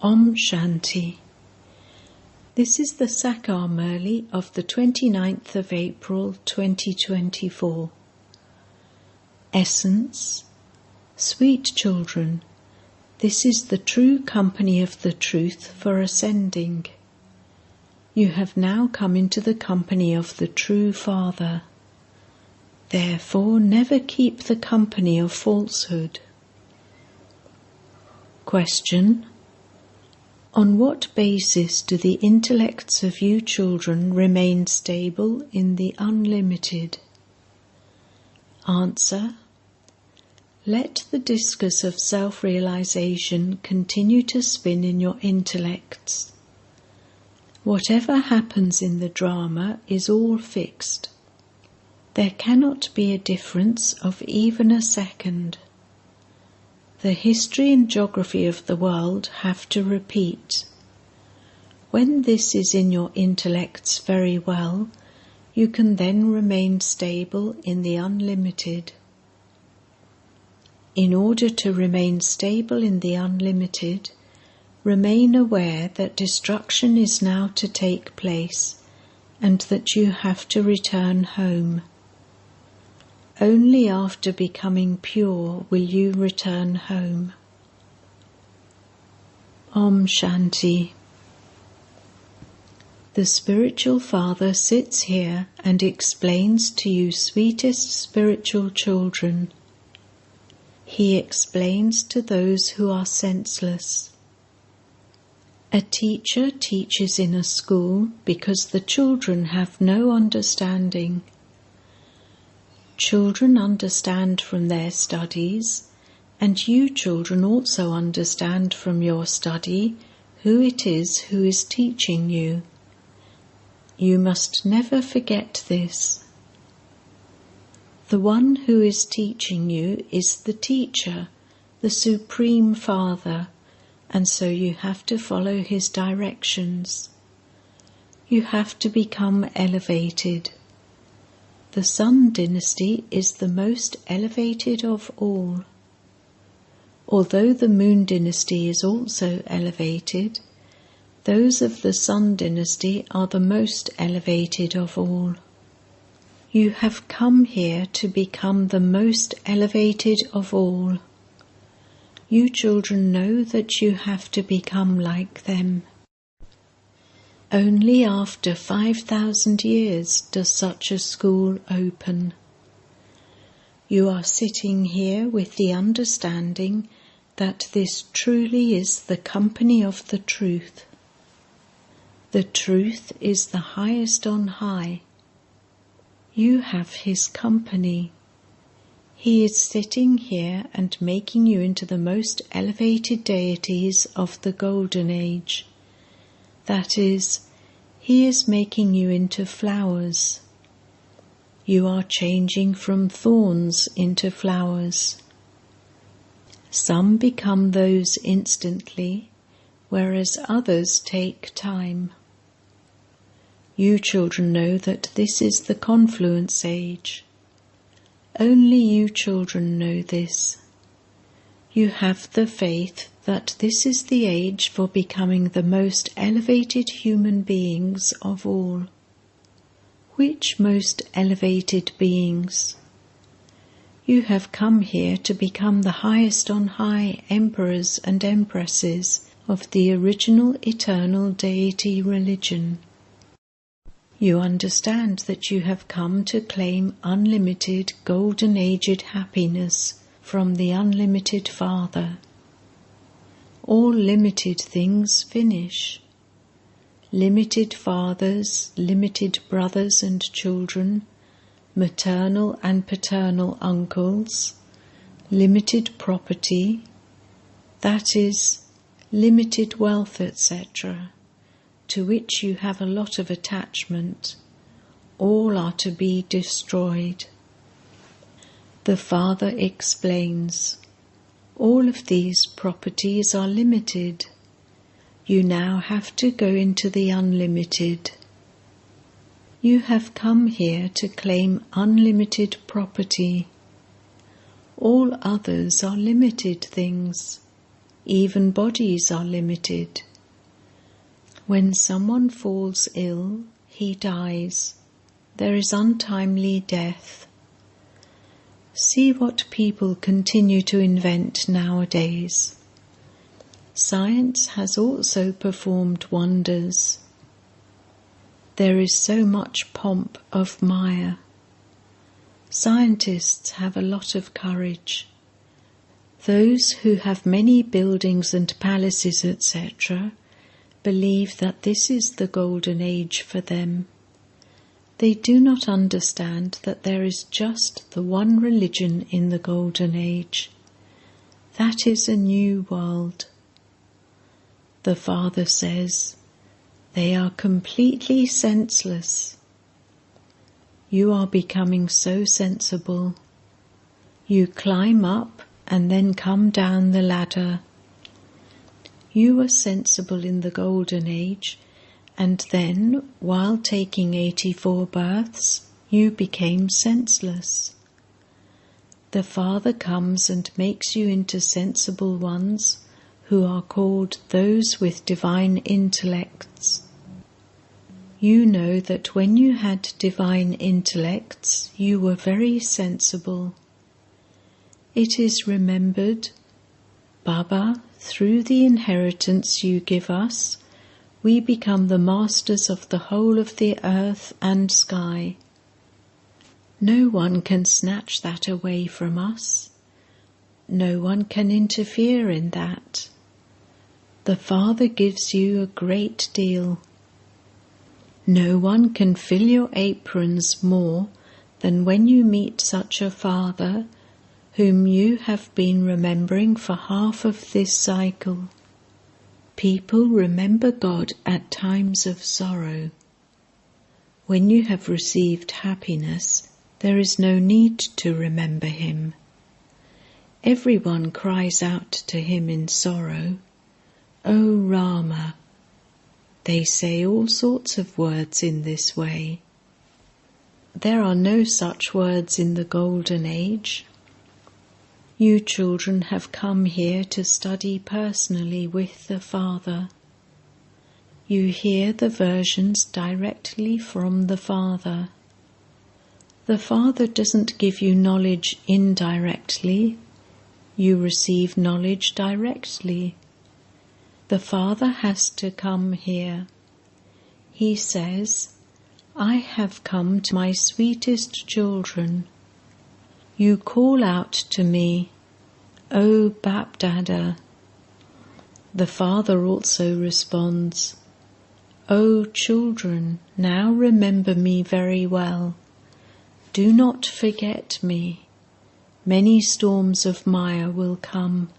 Om Shanti. This is the Sakar Murli of the 29th of April 2024. Essence. Sweet children, this is the true company of the truth for ascending. You have now come into the company of the true Father. Therefore, never keep the company of falsehood. Question. On what basis do the intellects of you children remain stable in the unlimited? Answer. Let the discus of self-realization continue to spin in your intellects. Whatever happens in the drama is all fixed. There cannot be a difference of even a second. The history and geography of the world have to repeat. When this is in your intellects very well, you can then remain stable in the unlimited. In order to remain stable in the unlimited, remain aware that destruction is now to take place and that you have to return home. Only after becoming pure will you return home. Om Shanti. The spiritual father sits here and explains to you sweetest spiritual children. He explains to those who are senseless. A teacher teaches in a school because the children have no understanding. Children understand from their studies, and you children also understand from your study who it is who is teaching you. You must never forget this. The one who is teaching you is the teacher, the Supreme Father, and so you have to follow his directions. You have to become elevated. The Sun dynasty is the most elevated of all. Although the Moon dynasty is also elevated, those of the Sun dynasty are the most elevated of all. You have come here to become the most elevated of all. You children know that you have to become like them. Only after 5,000 years does such a school open. You are sitting here with the understanding that this truly is the company of the truth. The truth is the highest on high. You have his company. He is sitting here and making you into the most elevated deities of the Golden Age. That is, he is making you into flowers. You are changing from thorns into flowers. Some become those instantly, whereas others take time. You children know that this is the confluence age. Only you children know this. You have the faith that this is the age for becoming the most elevated human beings of all. Which most elevated beings? You have come here to become the highest on high emperors and empresses of the original eternal deity religion. You understand that you have come to claim unlimited golden-aged happiness from the unlimited Father. All limited things finish. Limited fathers, limited brothers and children, maternal and paternal uncles, limited property, that is, limited wealth, etc., to which you have a lot of attachment, all are to be destroyed. The Father explains, all of these properties are limited. You now have to go into the unlimited. You have come here to claim unlimited property. All others are limited things. Even bodies are limited. When someone falls ill, he dies. There is untimely death. See what people continue to invent nowadays. Science has also performed wonders. There is so much pomp of Maya. Scientists have a lot of courage. Those who have many buildings and palaces, etc., believe that this is the golden age for them. They do not understand that there is just the one religion in the golden age. That is a new world. The Father says, they are completely senseless. You are becoming so sensible. You climb up and then come down the ladder. You were sensible in the golden age, and then, while taking 84 births, you became senseless. The Father comes and makes you into sensible ones, who are called those with divine intellects. You know that when you had divine intellects, you were very sensible. It is remembered, Baba, through the inheritance you give us, we become the masters of the whole of the earth and sky. No one can snatch that away from us. No one can interfere in that. The Father gives you a great deal. No one can fill your aprons more than when you meet such a Father whom you have been remembering for half of this cycle. People remember God at times of sorrow. When you have received happiness, there is no need to remember Him. Everyone cries out to Him in sorrow, "O Rama." They say all sorts of words in this way. There are no such words in the golden age. You children have come here to study personally with the Father. You hear the versions directly from the Father. The Father doesn't give you knowledge indirectly. You receive knowledge directly. The Father has to come here. He says, "I have come to my sweetest children." You call out to me, "O BapDada." The Father also responds, "O children, now remember me very well. Do not forget me. Many storms of Maya will come.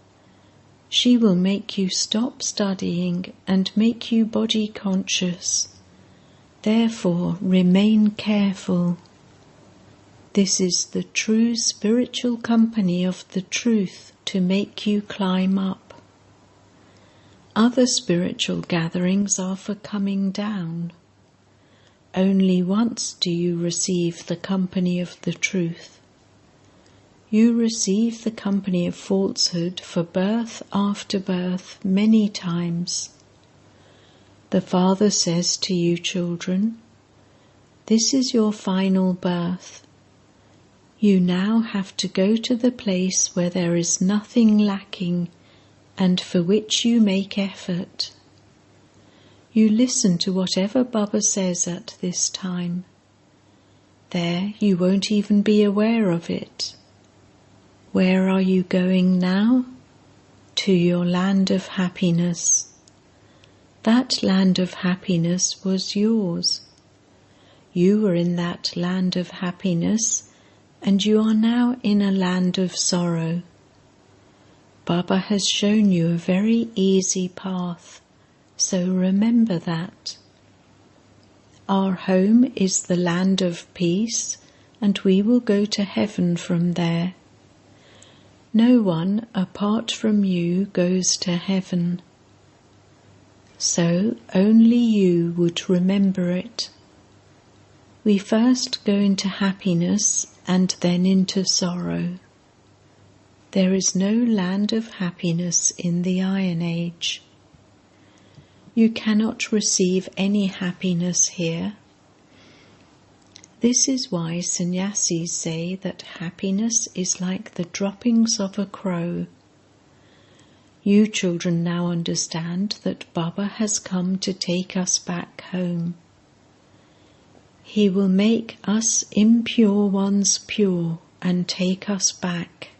She will make you stop studying and make you body conscious. Therefore, remain careful. This is the true spiritual company of the truth to make you climb up. Other spiritual gatherings are for coming down. Only once do you receive the company of the truth. You receive the company of falsehood for birth after birth many times. The Father says to you children, "This is your final birth. You now have to go to the place where there is nothing lacking and for which you make effort. You listen to whatever Baba says at this time. There you won't even be aware of it. Where are you going now? To your land of happiness. That land of happiness was yours. You were in that land of happiness, and you are now in a land of sorrow. Baba has shown you a very easy path, so remember that. Our home is the land of peace, and we will go to heaven from there. No one apart from you goes to heaven. So only you would remember it. We first go into happiness and then into sorrow. There is no land of happiness in the Iron Age. You cannot receive any happiness here. This is why sannyasis say that happiness is like the droppings of a crow. You children now understand that Baba has come to take us back home. He will make us impure ones pure and take us back.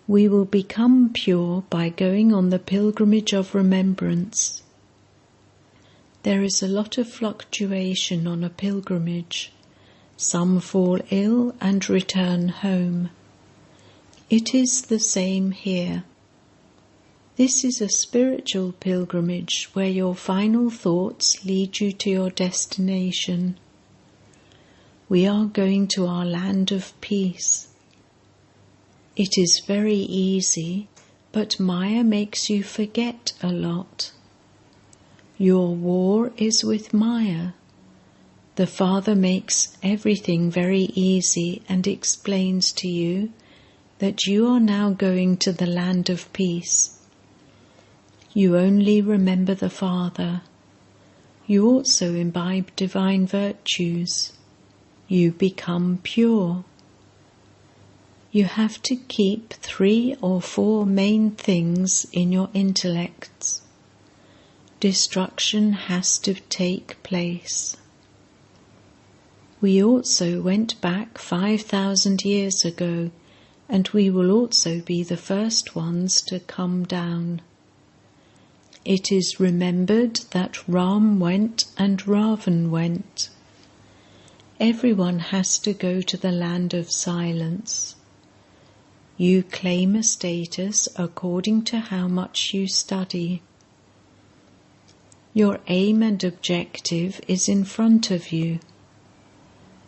We will become pure by going on the pilgrimage of remembrance. There is a lot of fluctuation on a pilgrimage. Some fall ill and return home. It is the same here. This is a spiritual pilgrimage where your final thoughts lead you to your destination. We are going to our land of peace. It is very easy, but Maya makes you forget a lot. Your war is with Maya. The Father makes everything very easy and explains to you that you are now going to the land of peace. You only remember the Father. You also imbibe divine virtues. You become pure. You have to keep 3 or 4 main things in your intellects. Destruction has to take place. We also went back 5,000 years ago, and we will also be the first ones to come down. It is remembered that Ram went and Ravan went. Everyone has to go to the land of silence. You claim a status according to how much you study. Your aim and objective is in front of you.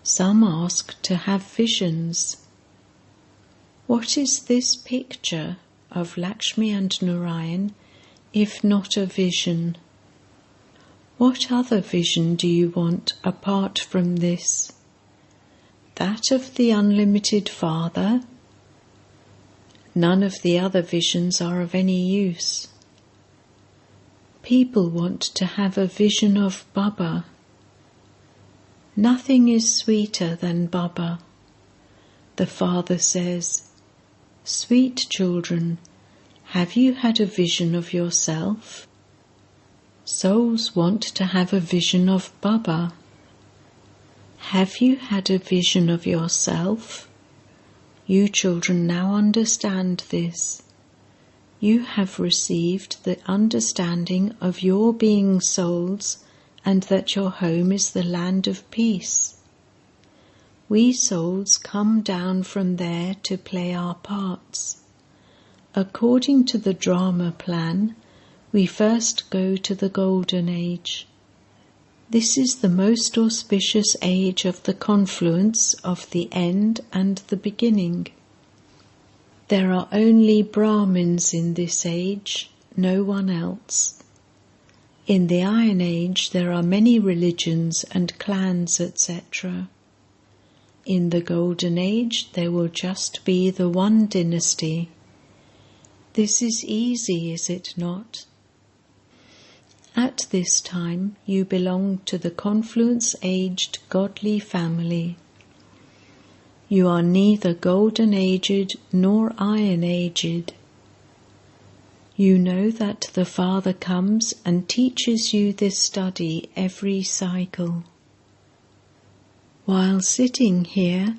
Some ask to have visions. What is this picture of Lakshmi and Narayan if not a vision? What other vision do you want apart from this? That of the unlimited Father? None of the other visions are of any use. People want to have a vision of Baba. Nothing is sweeter than Baba. The Father says, "Sweet children, have you had a vision of yourself?" Souls want to have a vision of Baba. Have you had a vision of yourself? You children now understand this. You have received the understanding of your being souls and that your home is the land of peace. We souls come down from there to play our parts. According to the drama plan, we first go to the Golden Age. This is the most auspicious age of the confluence of the end and the beginning. There are only Brahmins in this age, no one else. In the Iron Age there are many religions and clans, etc. In the Golden Age there will just be the one dynasty. This is easy, is it not? At this time you belong to the confluence-aged godly family. You are neither golden-aged nor iron-aged. You know that the Father comes and teaches you this study every cycle. While sitting here,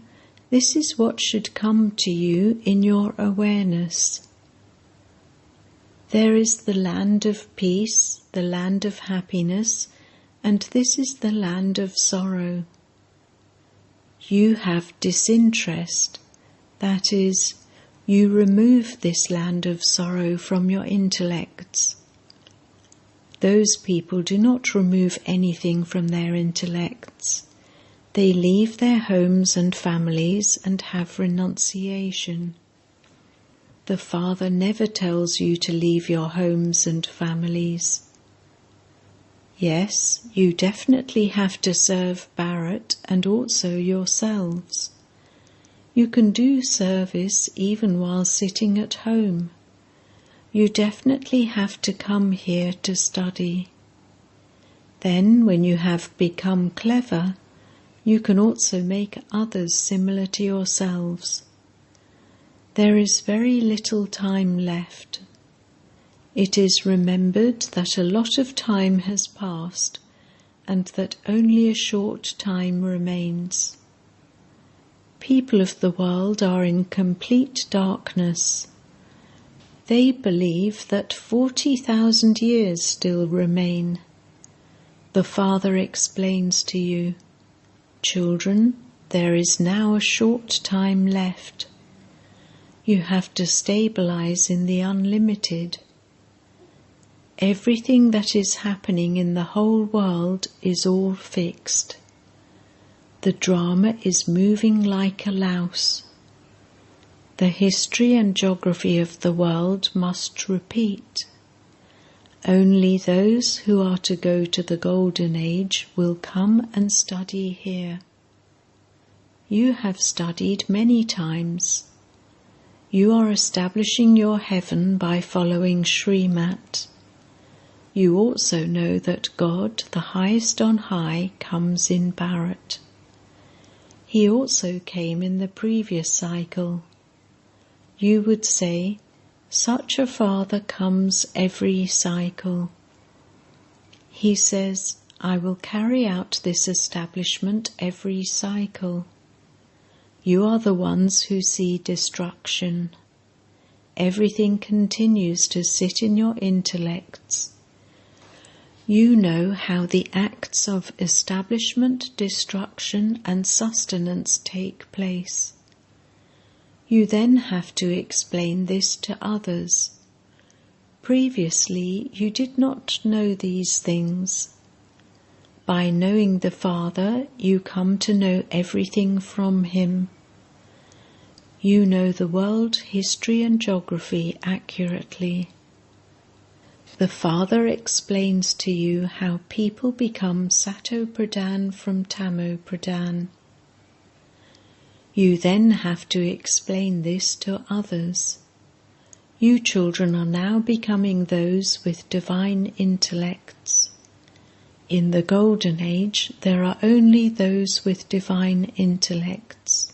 this is what should come to you in your awareness. There is the land of peace, the land of happiness, and this is the land of sorrow. You have disinterest, that is, you remove this land of sorrow from your intellects. Those people do not remove anything from their intellects. They leave their homes and families and have renunciation. The Father never tells you to leave your homes and families. Yes, you definitely have to serve Bharat and also yourselves. You can do service even while sitting at home. You definitely have to come here to study. Then, when you have become clever, you can also make others similar to yourselves. There is very little time left. It is remembered that a lot of time has passed and that only a short time remains. People of the world are in complete darkness. They believe that 40,000 years still remain. The Father explains to you, "Children, there is now a short time left. You have to stabilize in the unlimited. Everything that is happening in the whole world is all fixed. The drama is moving like a louse. The history and geography of the world must repeat. Only those who are to go to the Golden Age will come and study here. You have studied many times. You are establishing your heaven by following Srimat. You also know that God, the highest on high, comes in Bharat. He also came in the previous cycle. You would say, such a father comes every cycle. He says, I will carry out this establishment every cycle. You are the ones who see destruction. Everything continues to sit in your intellects. You know how the acts of establishment, destruction, and sustenance take place. You then have to explain this to others. Previously, you did not know these things. By knowing the Father, you come to know everything from Him. You know the world, history, and geography accurately. The Father explains to you how people become Sato Pradhan from Tamo Pradhan. You then have to explain this to others. You children are now becoming those with divine intellects. In the Golden Age, there are only those with divine intellects.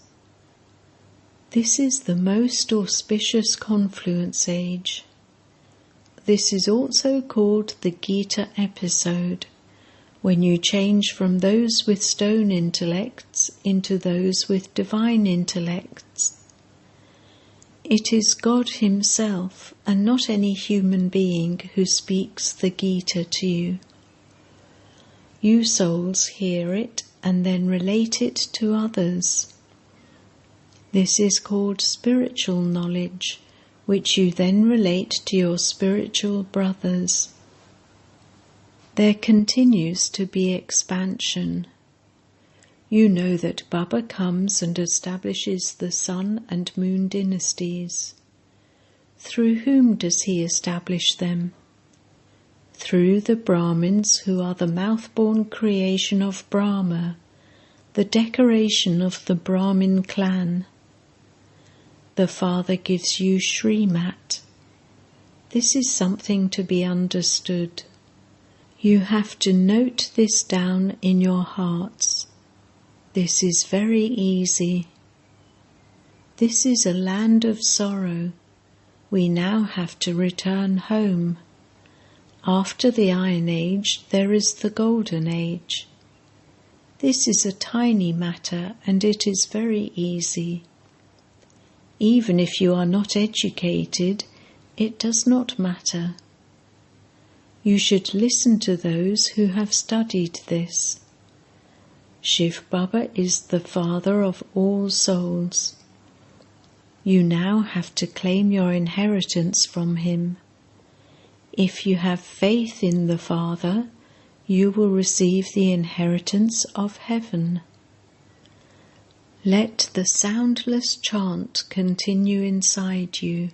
This is the most auspicious confluence age. This is also called the Gita episode, when you change from those with stone intellects into those with divine intellects. It is God Himself and not any human being who speaks the Gita to you. You souls hear it and then relate it to others. This is called spiritual knowledge, which you then relate to your spiritual brothers. There continues to be expansion. You know that Baba comes and establishes the sun and moon dynasties. Through whom does he establish them? Through the Brahmins, who are the mouth-born creation of Brahma, the decoration of the Brahmin clan. The Father gives you Srimat. This is something to be understood. You have to note this down in your hearts. This is very easy. This is a land of sorrow. We now have to return home. After the Iron Age, there is the Golden Age. This is a tiny matter and it is very easy. Even if you are not educated, it does not matter. You should listen to those who have studied this. Shivbaba is the father of all souls. You now have to claim your inheritance from him. If you have faith in the Father, you will receive the inheritance of heaven. Let the soundless chant continue inside you.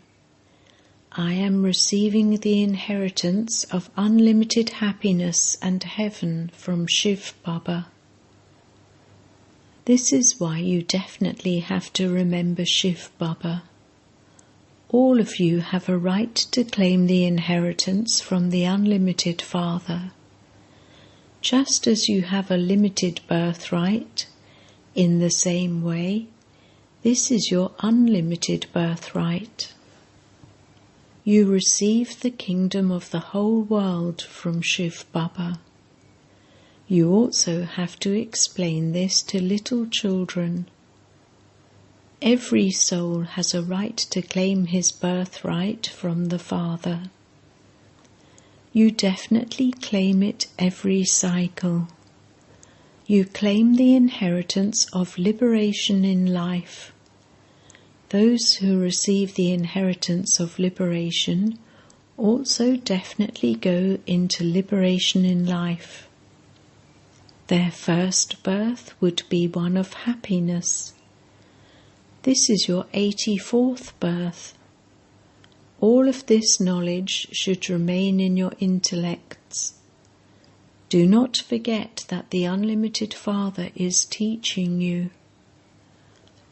I am receiving the inheritance of unlimited happiness and heaven from Shivbaba. This is why you definitely have to remember shivbaba. All of you have a right to claim the inheritance from the unlimited Father. Just as you have a limited birthright, in the same way, this is your unlimited birthright. You receive the kingdom of the whole world from shivbaba. You also have to explain this to little children. Every soul has a right to claim his birthright from the Father. You definitely claim it every cycle. You claim the inheritance of liberation in life. Those who receive the inheritance of liberation also definitely go into liberation in life. Their first birth would be one of happiness. This is your 84th birth. All of this knowledge should remain in your intellects. Do not forget that the unlimited Father is teaching you.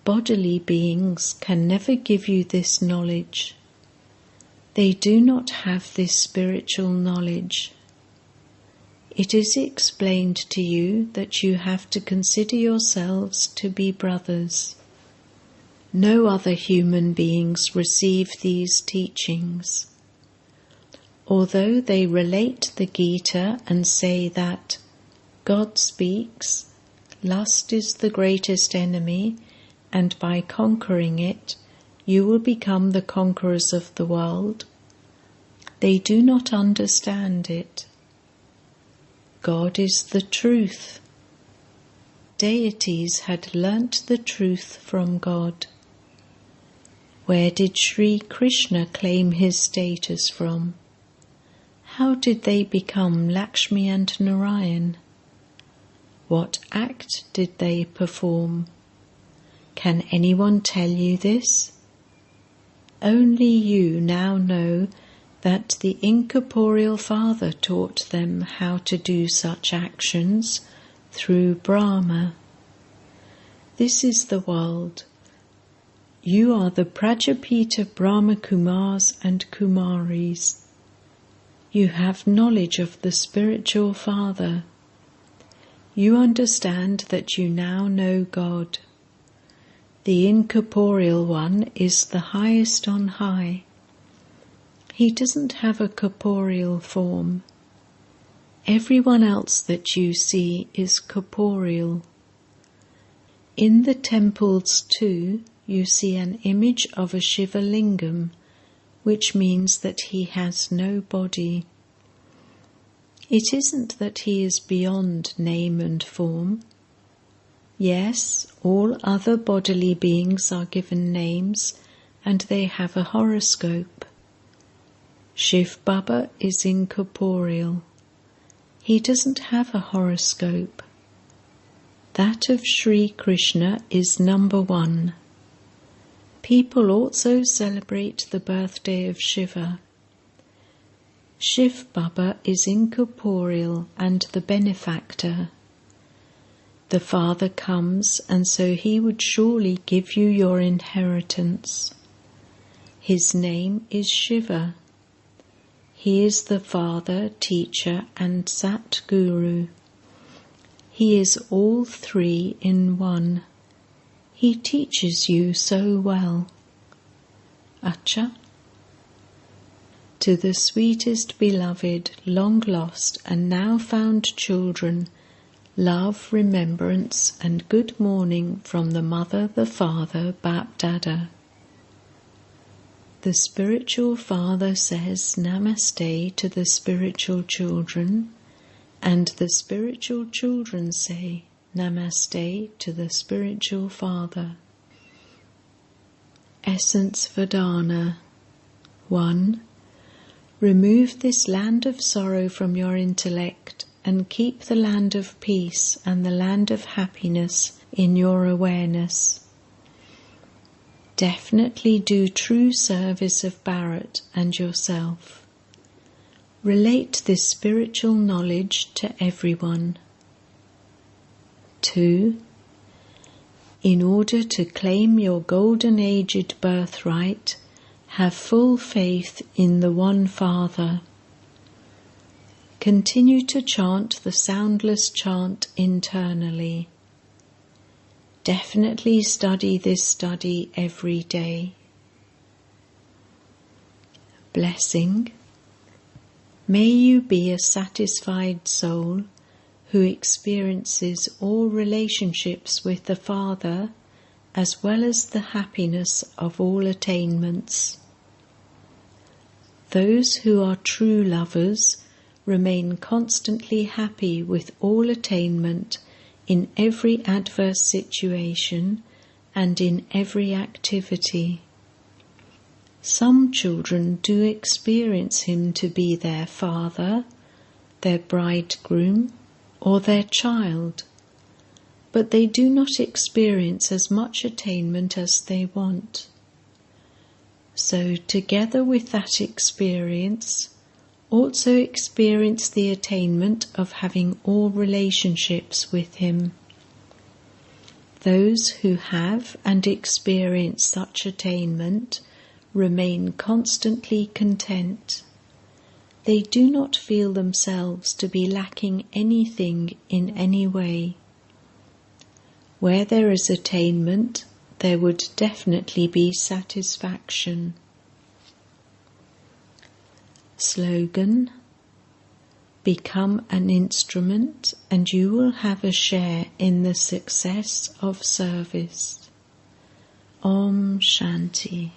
Bodily beings can never give you this knowledge. They do not have this spiritual knowledge. It is explained to you that you have to consider yourselves to be brothers. No other human beings receive these teachings. Although they relate the Gita and say that God speaks, lust is the greatest enemy, and by conquering it, you will become the conquerors of the world, they do not understand it. God is the truth. Deities had learnt the truth from God. Where did Sri Krishna claim his status from? How did they become Lakshmi and Narayan? What act did they perform? Can anyone tell you this? Only you now know that the incorporeal Father taught them how to do such actions through Brahma. This is the world. You are the Prajapita Brahma Kumaris and Kumaris. You have knowledge of the spiritual Father. You understand that you now know God. The incorporeal one is the highest on high. He doesn't have a corporeal form. Everyone else that you see is corporeal. In the temples too, you see an image of a Shiva Lingam, which means that he has no body. It isn't that he is beyond name and form. Yes, all other bodily beings are given names and they have a horoscope. Shivbaba is incorporeal. He doesn't have a horoscope. That of Sri Krishna is number 1. People also celebrate the birthday of Shiva. Shivbaba is incorporeal and the benefactor. The Father comes, and so he would surely give you your inheritance. His name is Shiva. He is the Father, Teacher, and Satguru. He is all three in one. He teaches you so well. Acha. To the sweetest beloved, long lost and now found children, love, remembrance, and good morning from the Mother, the Father, BapDada. The spiritual Father says Namaste to the spiritual children, and the spiritual children say Namaste to the spiritual Father. Essence Vedana. 1. Remove this land of sorrow from your intellect and keep the land of peace and the land of happiness in your awareness. Definitely do true service of Bharat and yourself. Relate this spiritual knowledge to everyone. 2. In order to claim your golden-aged birthright, have full faith in the One Father. Continue to chant the soundless chant internally. Definitely study this study every day. Blessing. May you be a satisfied soul who experiences all relationships with the Father as well as the happiness of all attainments. Those who are true lovers remain constantly happy with all attainment in every adverse situation and in every activity. Some children do experience him to be their father, their bridegroom, or their child, but they do not experience as much attainment as they want. So, together with that experience, also experience the attainment of having all relationships with him. Those who have and experience such attainment remain constantly content. They do not feel themselves to be lacking anything in any way. Where there is attainment, there would definitely be satisfaction. Slogan: Become an instrument and you will have a share in the success of service. Om Shanti.